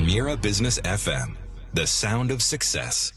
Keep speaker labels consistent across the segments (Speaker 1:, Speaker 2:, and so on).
Speaker 1: Mira Business FM, the sound of success.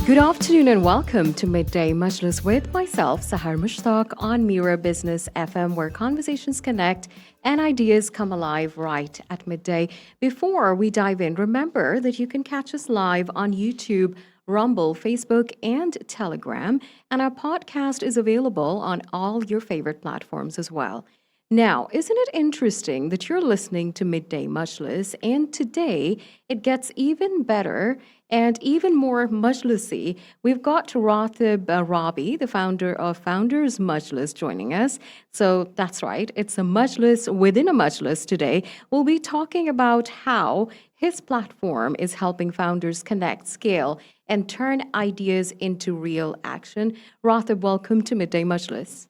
Speaker 2: Good afternoon and welcome to Midday Majlis with myself, Sahar Mushtaq, on Mira Business FM, where conversations connect and ideas come alive right at midday. Before we dive in, remember that you can catch us live on YouTube, Rumble, Facebook, and Telegram, and our podcast is available on all your favorite platforms as well. Now, isn't it interesting that you're listening to Midday Majlis, and today it gets even better and even more majlisi. We've got Rateb Rabi, the founder of Founders Majlis, joining us. So that's right, it's a majlis within a majlis today. We'll be talking about how his platform is helping founders connect, scale, and turn ideas into real action. Rateb, welcome to Midday Majlis.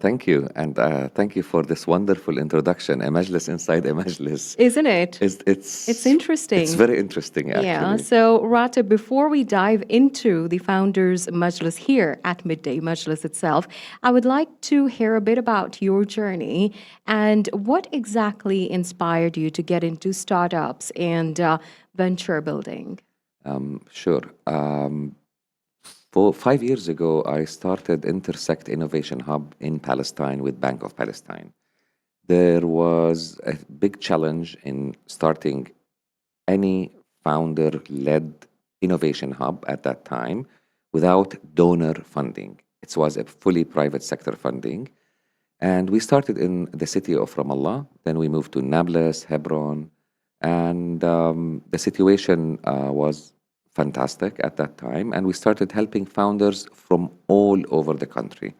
Speaker 3: Thank you, and thank you for this wonderful introduction. A majlis inside a majlis,
Speaker 2: isn't it?
Speaker 3: It's
Speaker 2: interesting.
Speaker 3: It's very interesting, actually.
Speaker 2: Yeah. So, Rateb, before we dive into the Founders Majlis here at Midday Majlis itself, I would like to hear a bit about your journey and what exactly inspired you to get into startups and venture building.
Speaker 3: Sure. 5 years ago, I started Intersect Innovation Hub in Palestine with Bank of Palestine. There was a big challenge in starting any founder-led innovation hub at that time without donor funding. It was a fully private sector funding. And we started in the city of Ramallah. Then we moved to Nablus, Hebron. And the situation was fantastic at that time, and we started helping founders from all over the country.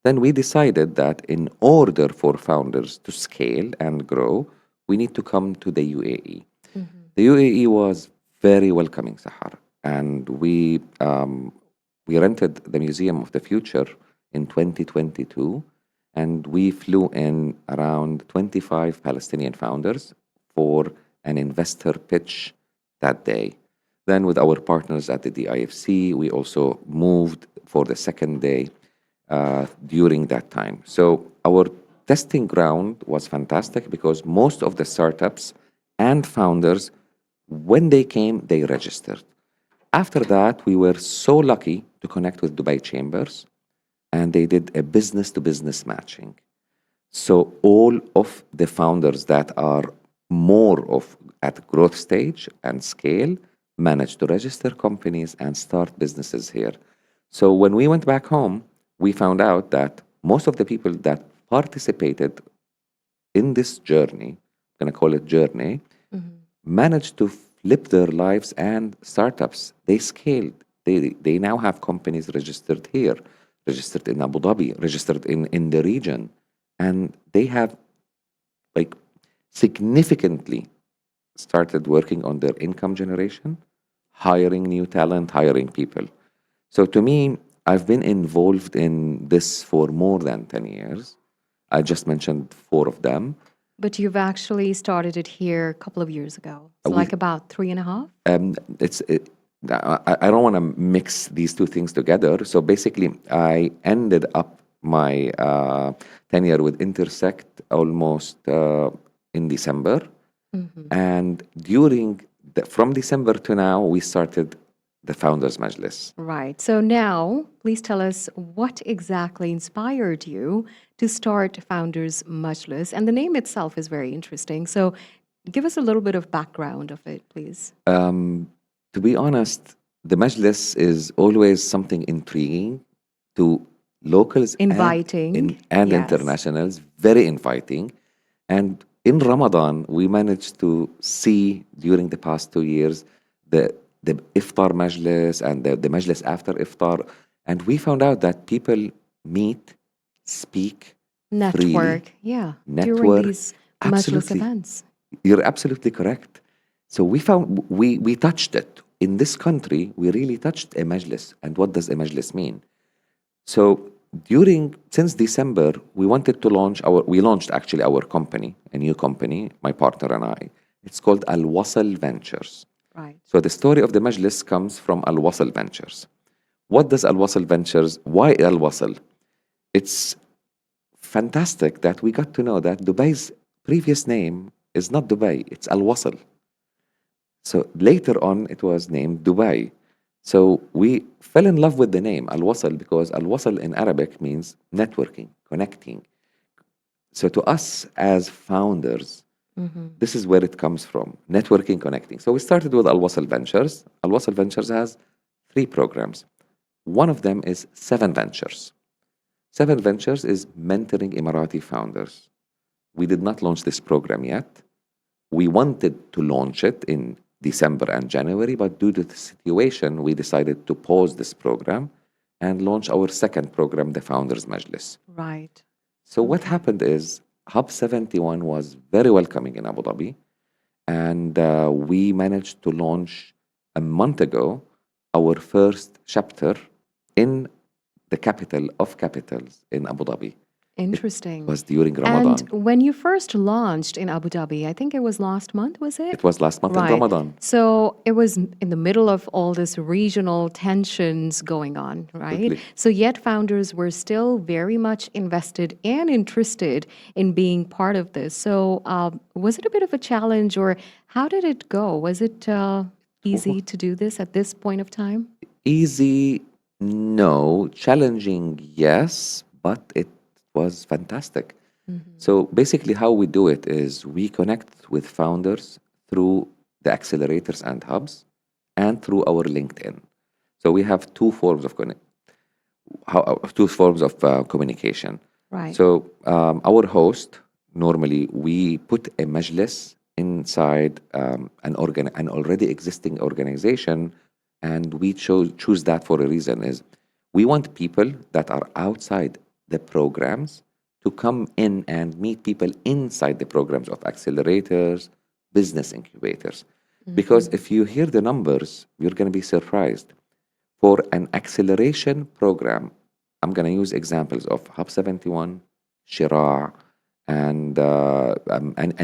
Speaker 3: Then we decided that in order for founders to scale and grow, we need to come to the UAE. Mm-hmm. The UAE was very welcoming, Sahar, and we rented the Museum of the Future in 2022, and we flew in around 25 Palestinian founders for an investor pitch that day. Then with our partners at the DIFC, we also moved for the second day during that time. So our testing ground was fantastic because most of the startups and founders, when they came, they registered. After that, we were so lucky to connect with Dubai Chambers, and they did a business-to-business matching. So all of the founders that are more of at growth stage and scale managed to register companies and start businesses here. So when we went back home, we found out that most of the people that participated in this journey, I'm going to call it journey, managed to flip their lives and startups. They scaled. They now have companies registered here, registered in Abu Dhabi, registered in the region. And they have significantly started working on their income generation, hiring new talent, hiring people. So to me, I've been involved in this for more than 10 years. I just mentioned 4 of them.
Speaker 2: But you've actually started it here a couple of years ago. So like about 3.5?
Speaker 3: I don't want to mix these two things together. So basically, I ended up my tenure with Intersect almost in December. Mm-hmm. And from December to now, we started the Founders Majlis.
Speaker 2: Right. So now, please tell us what exactly inspired you to start Founders Majlis. And the name itself is very interesting. So give us a little bit of background of it, please.
Speaker 3: To be honest, the Majlis is always something intriguing to locals
Speaker 2: inviting
Speaker 3: and yes. Internationals, very inviting. And in Ramadan, we managed to see during the past 2 years the Iftar Majlis and the Majlis after Iftar. And we found out that people meet, speak,
Speaker 2: network,
Speaker 3: freely,
Speaker 2: during these Majlis events.
Speaker 3: You're absolutely correct. So we found, we touched it. In this country, we really touched a Majlis. And what does a Majlis mean? So since December, we wanted to launched actually our company, a new company, my partner and I. It's called Al Wasl Ventures.
Speaker 2: Right.
Speaker 3: So the story of the Majlis comes from Al Wasl Ventures. What does Al Wasl Ventures, why Al Wasl? It's fantastic that we got to know that Dubai's previous name is not Dubai, it's Al Wasl. So later on, it was named Dubai. So we fell in love with the name Al Wasl because Al Wasl in Arabic means networking, connecting. So to us as founders, this is where it comes from, networking, connecting. So we started with Al Wasl Ventures. Al Wasl Ventures has 3 programs. One of them is 7 Ventures. 7 Ventures is mentoring Emirati founders. We did not launch this program yet. We wanted to launch it in December and January, but due to the situation, we decided to pause this program and launch our second program, the Founders Majlis.
Speaker 2: Right.
Speaker 3: So what happened is Hub 71 was very welcoming in Abu Dhabi, and we managed to launch a month ago our first chapter in the capital of capitals in Abu Dhabi.
Speaker 2: Interesting.
Speaker 3: It was during
Speaker 2: And
Speaker 3: Ramadan.
Speaker 2: when you first launched in Abu Dhabi, I think it was last month, was it?
Speaker 3: It was last month in
Speaker 2: Right.
Speaker 3: Ramadan.
Speaker 2: So it was in the middle of all this regional tensions going on, right?
Speaker 3: Totally.
Speaker 2: So yet founders were still very much invested and interested in being part of this. So was it a bit of a challenge, or how did it go? Was it easy to do this at this point of time?
Speaker 3: Easy, no. Challenging, yes, but it was fantastic. So basically, how we do it is we connect with founders through the accelerators and hubs and through our LinkedIn. So we have two forms of communication.
Speaker 2: Right.
Speaker 3: So our host, normally we put a majlis inside an already existing organization, and we choose that for a reason. Is we want people that are outside the programs to come in and meet people inside the programs of accelerators, business incubators. Because if you hear the numbers, you're going to be surprised. For an acceleration program, I'm going to use examples of Hub 71, Shira, and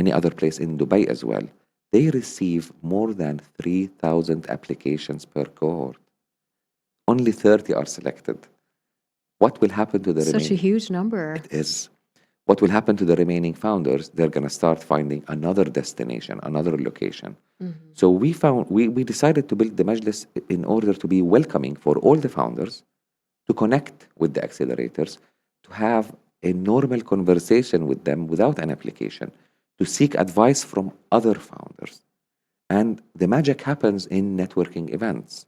Speaker 3: any other place in Dubai as well. They receive more than 3,000 applications per cohort. Only 30 are selected. What will happen to the
Speaker 2: Such a
Speaker 3: remaining?
Speaker 2: huge number.
Speaker 3: It is. What will happen to the remaining founders? They're going to start finding another destination, another location. So we decided to build the Majlis in order to be welcoming for all the founders, to connect with the accelerators, to have a normal conversation with them without an application, to seek advice from other founders. And the magic happens in networking events.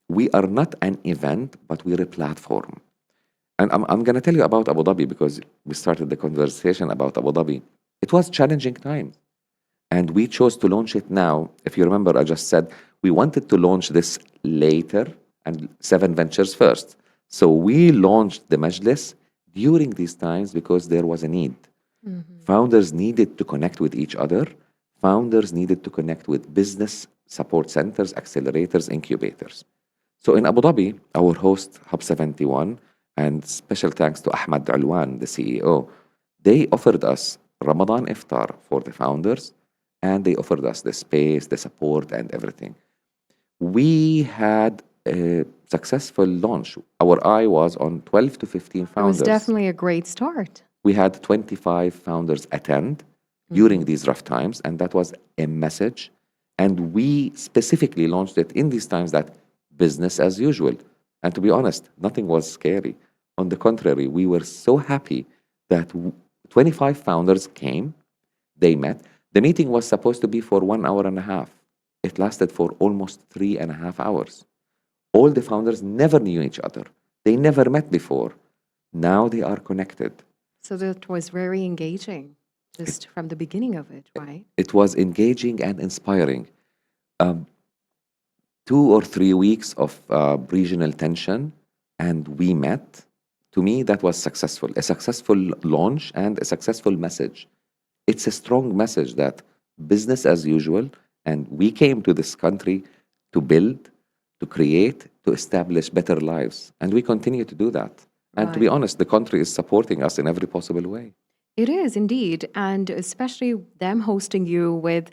Speaker 3: We are not an event, but we're a platform. And I'm going to tell you about Abu Dhabi because we started the conversation about Abu Dhabi. It was challenging times. And we chose to launch it now. If you remember, I just said we wanted to launch this later and 7 Ventures first. So we launched the Majlis during these times because there was a need. Founders needed to connect with each other. Founders needed to connect with business support centers, accelerators, incubators. So in Abu Dhabi, our host, Hub 71, and special thanks to Ahmad Alwan, the CEO, they offered us Ramadan iftar for the founders, and they offered us the space, the support, and everything. We had a successful launch. Our eye was on 12 to 15
Speaker 2: It was
Speaker 3: founders.
Speaker 2: definitely a great start.
Speaker 3: We had 25 founders attend during these rough times, and that was a message. And we specifically launched it in these times that business as usual. And to be honest, nothing was scary. On the contrary, we were so happy that 25 founders came, they met. The meeting was supposed to be for 1 hour and a half. It lasted for almost 3.5 hours. All the founders never knew each other. They never met before. Now they are connected.
Speaker 2: So that was very engaging just from the beginning of it, right?
Speaker 3: It was engaging and inspiring. 2 or 3 weeks of regional tension, and we met. To me, that was successful. A successful launch and a successful message. It's a strong message that business as usual, and we came to this country to build, to create, to establish better lives. And we continue to do that. And to be
Speaker 2: Right.
Speaker 3: honest, the country is supporting us in every possible way.
Speaker 2: It is indeed. And especially them hosting you with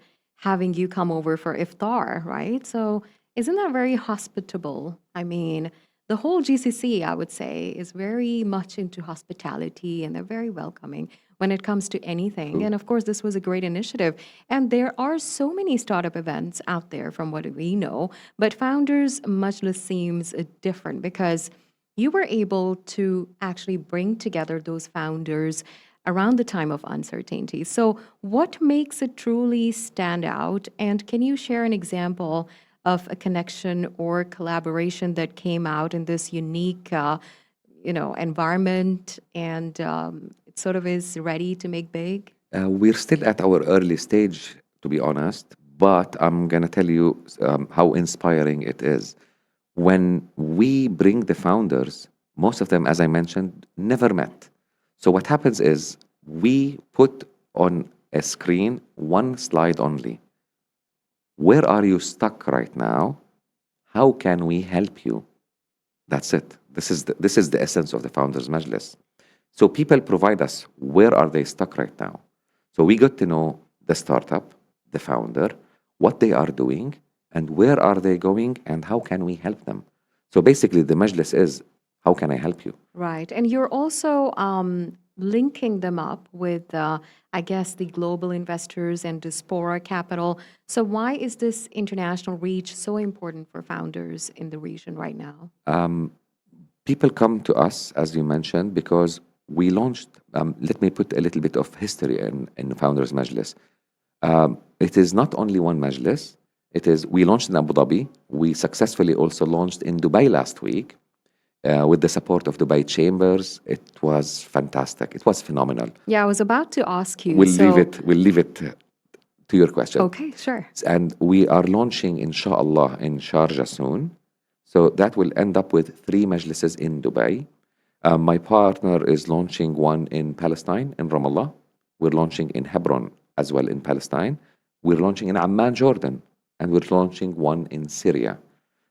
Speaker 2: having you come over for iftar, right? So isn't that very hospitable? I mean, the whole GCC, I would say, is very much into hospitality and they're very welcoming. when it comes to anything.
Speaker 3: True.
Speaker 2: And of course, this was a great initiative. And there are so many startup events out there from what we know. But Founders Majlis seems different because you were able to actually bring together those founders around the time of uncertainty. So, what makes it truly stand out? And can you share an example of a connection or collaboration that came out in this unique, environment, and it sort of is ready to make big?
Speaker 3: We're still at our early stage, to be honest, but I'm going to tell you how inspiring it is. When we bring the founders, most of them, as I mentioned, never met. So what happens is we put on a screen one slide only. Where are you stuck right now? How can we help you? That's it. This is the essence of the Founders Majlis. So people provide us where are they stuck right now. So we got to know the startup, the founder, what they are doing, and where are they going, and how can we help them. So basically, the Majlis is how can I help you?
Speaker 2: Right. And you're also linking them up with, I guess, the global investors and diaspora capital. So, why is this international reach so important for founders in the region right now?
Speaker 3: People come to us, as you mentioned, because we launched. Let me put a little bit of history in Founders Majlis. It is not only one Majlis. We launched in Abu Dhabi. We successfully also launched in Dubai last week with the support of Dubai Chambers. It was fantastic. It was phenomenal.
Speaker 2: Yeah, I was about to ask you.
Speaker 3: We'll leave it to your question.
Speaker 2: Okay, sure.
Speaker 3: And we are launching, inshallah, in Sharjah soon. So that will end up with 3 majlises in Dubai. My partner is launching one in Palestine, in Ramallah. We're launching in Hebron as well in Palestine. We're launching in Amman, Jordan. And we're launching one in Syria.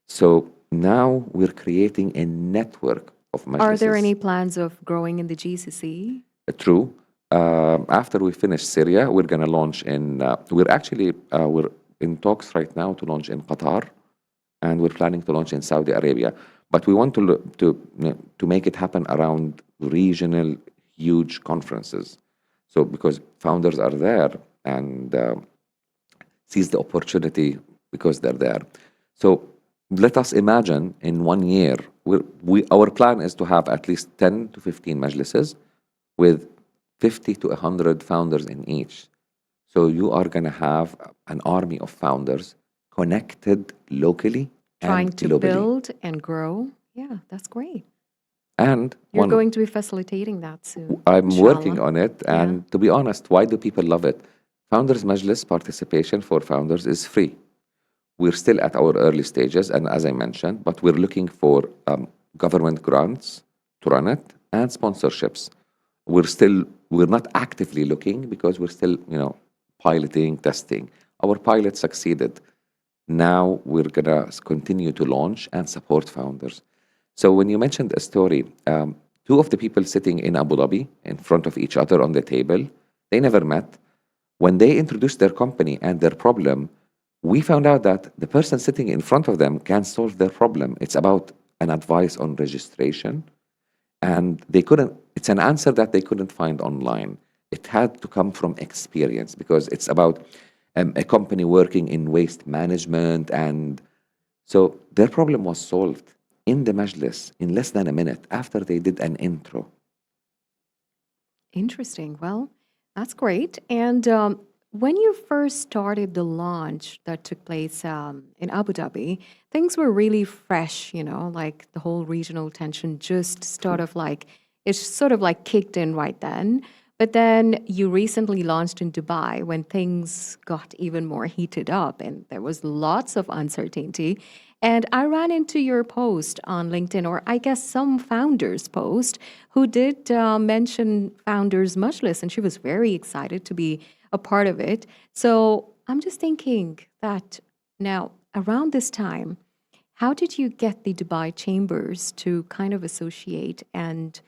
Speaker 3: So now we're creating a network of majlises.
Speaker 2: Are there any plans of growing in the GCC?
Speaker 3: True. After we finish Syria, we're going to launch in. We're in talks right now to launch in Qatar, and we're planning to launch in Saudi Arabia. But we want to make it happen around regional huge conferences. So because founders are there and seize the opportunity because they're there. So let us imagine in 1 year, our plan is to have at least 10 to 15 majlises with 50 to 100 founders in each. So you are going to have an army of founders connected locally
Speaker 2: Trying
Speaker 3: and
Speaker 2: to
Speaker 3: globally.
Speaker 2: build and grow. Yeah, that's great.
Speaker 3: And
Speaker 2: You're going to be facilitating that soon.
Speaker 3: I'm working
Speaker 2: inshallah.
Speaker 3: on it. And to be honest, why do people love it? Founders Majlis participation for founders is free. We're still at our early stages, and as I mentioned, but we're looking for government grants to run it and sponsorships. We're not actively looking because we're still, piloting, testing. Our pilot succeeded. Now we're gonna continue to launch and support founders. So when you mentioned a story, 2 of the people sitting in Abu Dhabi in front of each other on the table, they never met. When they introduced their company and their problem, we found out that the person sitting in front of them can solve their problem. It's about an advice on registration, and it's an answer that they couldn't find online. It had to come from experience because it's about a company working in waste management, and so their problem was solved in the majlis in less than a minute after they did an intro.
Speaker 2: Interesting. Well, that's great. And when you first started the launch that took place in Abu Dhabi, things were really fresh, like the whole regional tension just sort of like kicked in right then. But then you recently launched in Dubai when things got even more heated up and there was lots of uncertainty. And I ran into your post on LinkedIn, or I guess some founders' post, who did mention Founders Majlis, and she was very excited to be a part of it. So I'm just thinking that now, around this time, how did you get the Dubai chambers to kind of associate and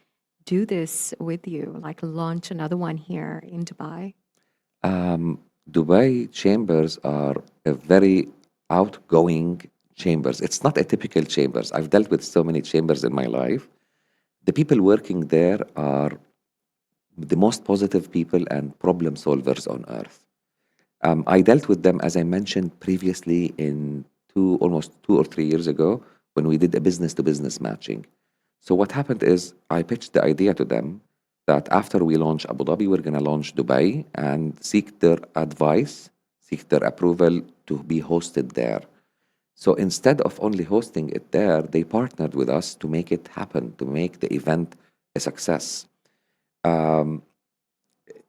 Speaker 2: do this with you, like launch another one here in Dubai?
Speaker 3: Dubai chambers are a very outgoing chambers. It's not a typical chambers. I've dealt with so many chambers in my life. The people working there are the most positive people and problem solvers on earth. I dealt with them, as I mentioned previously, in almost 2 or 3 years ago when we did a business to business matching. So what happened is I pitched the idea to them that after we launch Abu Dhabi, we're going to launch Dubai and seek their advice, seek their approval to be hosted there. So instead of only hosting it there, they partnered with us to make it happen, to make the event a success. Um,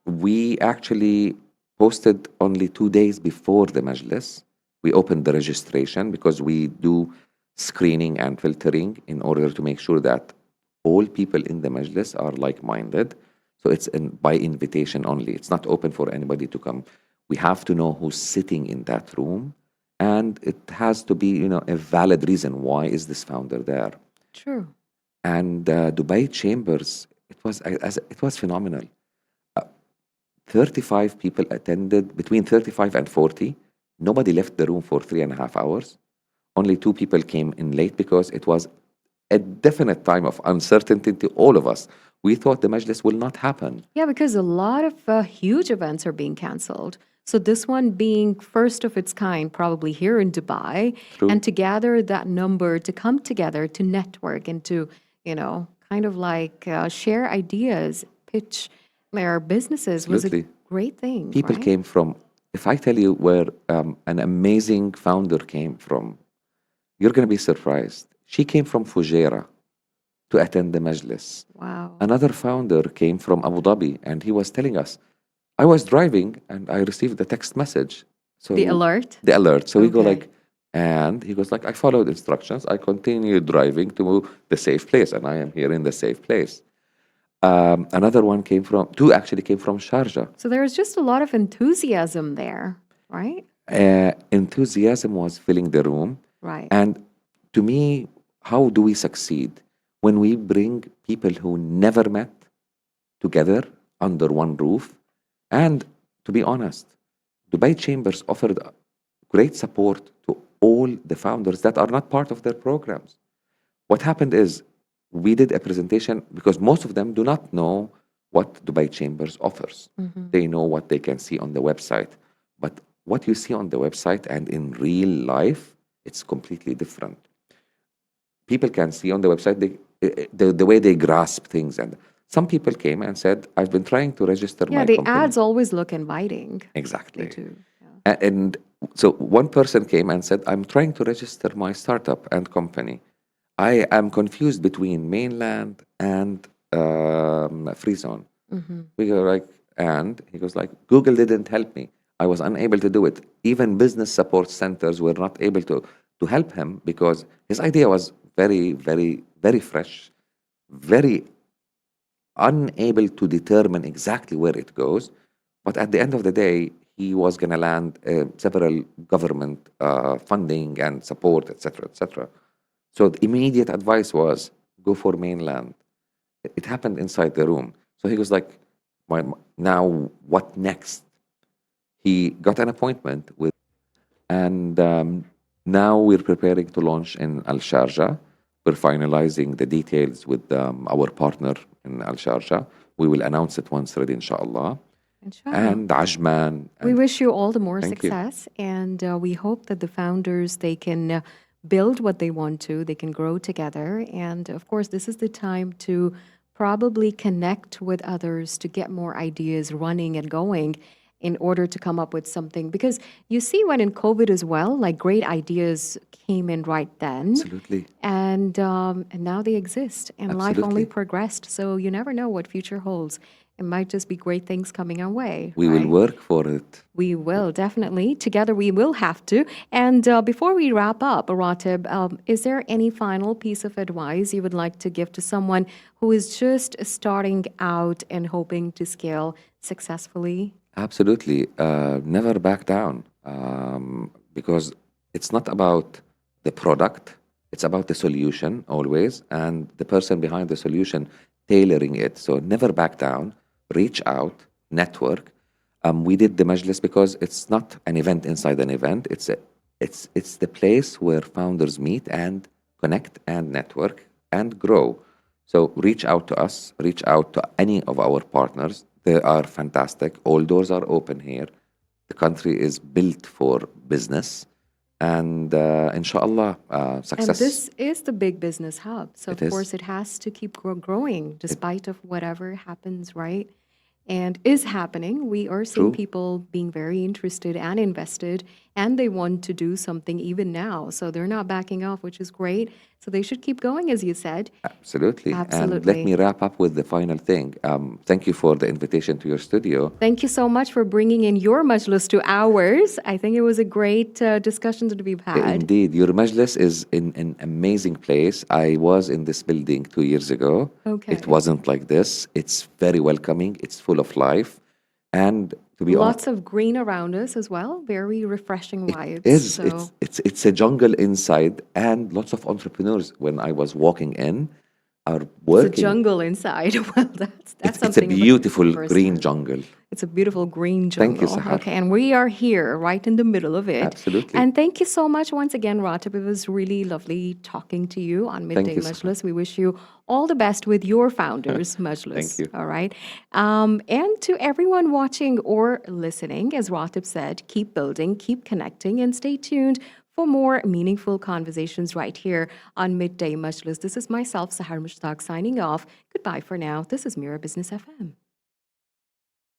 Speaker 3: we actually posted only 2 days before the Majlis. We opened the registration because we do screening and filtering in order to make sure that all people in the Majlis are like-minded. So it's by invitation only. It's not open for anybody to come. We have to know who's sitting in that room, and it has to be, a valid reason. Why is this founder there?
Speaker 2: True.
Speaker 3: And Dubai Chambers, it was phenomenal. 35 people attended, between 35 and 40. Nobody left the room for 3.5 hours. Only 2 people came in late because it was a definite time of uncertainty to all of us. We thought the Majlis will not happen.
Speaker 2: Yeah, because a lot of huge events are being canceled. So this one being first of its kind, probably here in Dubai,
Speaker 3: True.
Speaker 2: and to gather that number, to come together, to network, and to, kind of like share ideas, pitch their businesses was a
Speaker 3: Absolutely.
Speaker 2: great thing,
Speaker 3: People
Speaker 2: right?
Speaker 3: came from, if I tell you where an amazing founder came from, you're going to be surprised. She came from Fujairah to attend the Majlis.
Speaker 2: Wow.
Speaker 3: Another founder came from Abu Dhabi, and he was telling us, I was driving and I received a text message. So
Speaker 2: The alert?
Speaker 3: The alert. So we go
Speaker 2: Okay.
Speaker 3: like, and he goes like, I followed instructions. I continued driving to the safe place, and I am here in the safe place. Another one came from, two actually came from Sharjah.
Speaker 2: So there was just a lot of enthusiasm there, right?
Speaker 3: Enthusiasm was filling the room.
Speaker 2: Right.
Speaker 3: And to me, how do we succeed? When we bring people who never met together under one roof. And to be honest, Dubai Chambers offered great support to all the founders that are not part of their programs. What happened is we did a presentation because most of them do not know what Dubai Chambers offers. They know what they can see on the website. But what you see on the website and in real life, it's completely different. People can see on the website the way they grasp things. And some people came and said, I've been trying to register
Speaker 2: Yeah,
Speaker 3: my
Speaker 2: the
Speaker 3: company.
Speaker 2: ads always look inviting.
Speaker 3: Exactly.
Speaker 2: They do. Yeah.
Speaker 3: And so one person came and said, I'm trying to register my startup and company. I am confused between mainland and free zone. We go like, and he goes like, Google didn't help me. I was unable to do it. Even business support centers were not able to help him because his idea was very, very, very fresh, very unable to determine exactly where it goes. But at the end of the day, he was going to land several government funding and support, etc., etc. So the immediate advice was go for mainland. It happened inside the room. So he was like, now what next? He got an appointment with, and now we're preparing to launch in Al Sharjah. We're finalizing the details with our partner in Al Sharjah. We will announce it once ready, inshallah.
Speaker 2: Inshallah.
Speaker 3: And Ajman.
Speaker 2: We wish you all the more
Speaker 3: Thank you.
Speaker 2: success, and we hope that the founders they can build what they want to, they can grow together, and of course, this is the time to probably connect with others to get more ideas running and going in order to come up with something. Because you see, when in COVID as well, like great ideas came in right then,
Speaker 3: Absolutely.
Speaker 2: and now they exist, and life only
Speaker 3: Absolutely.
Speaker 2: progressed. So you never know what future holds. It might just be great things coming our way.
Speaker 3: We will
Speaker 2: right?
Speaker 3: work for it.
Speaker 2: We will, definitely. Together we will have to. And before we wrap up, Rateb, is there any final piece of advice you would like to give to someone who is just starting out and hoping to scale successfully?
Speaker 3: Absolutely. Never back down because it's not about the product, it's about the solution always, and the person behind the solution tailoring it. So never back down, reach out, network. We did the Majlis because it's not an event inside an event. It's the place where founders meet and connect and network and grow. So reach out to us, reach out to any of our partners. They are fantastic. All doors are open here. The country is built for business. And inshallah,
Speaker 2: And
Speaker 3: success.
Speaker 2: this is the big business hub. So,
Speaker 3: It
Speaker 2: of
Speaker 3: is.
Speaker 2: course, it has to keep growing despite of whatever happens, right? And is happening. We are seeing
Speaker 3: True.
Speaker 2: people being very interested and invested, and they want to do something even now. So they're not backing off, which is great. So they should keep going, as you said.
Speaker 3: Absolutely. And let
Speaker 2: Absolutely.
Speaker 3: me wrap up with the final thing. Thank you for the invitation to your studio.
Speaker 2: Thank you so much for bringing in your majlis to ours. I think it was a great discussion that we've had.
Speaker 3: Indeed, your majlis is in an amazing place. I was in this building 2 years ago.
Speaker 2: Okay.
Speaker 3: It wasn't like this. It's very welcoming. It's full of life. And to be honest,
Speaker 2: Lots of green around us as well. Very refreshing vibes.
Speaker 3: is
Speaker 2: So
Speaker 3: it's a jungle inside, and lots of entrepreneurs when I was walking in are
Speaker 2: it's a
Speaker 3: working.
Speaker 2: jungle inside. Well, that's
Speaker 3: It's a
Speaker 2: something of
Speaker 3: beautiful
Speaker 2: first
Speaker 3: green
Speaker 2: hand.
Speaker 3: jungle.
Speaker 2: It's a beautiful green
Speaker 3: Thank you,
Speaker 2: jungle.
Speaker 3: Sahar.
Speaker 2: Okay, and we are here right in the middle of it.
Speaker 3: Absolutely.
Speaker 2: And thank you so much once again, Rateb. It was really lovely talking to you on Midday
Speaker 3: you, Sahar.
Speaker 2: Majlis. We wish you all the best with your Founders Majlis.
Speaker 3: Thank you.
Speaker 2: All right. And to everyone watching or listening, as Rateb said, keep building, keep connecting, and stay tuned for more meaningful conversations right here on Midday Majlis. This is myself, Sahar Mushtaq, signing off. Goodbye for now. This is Mira Business FM.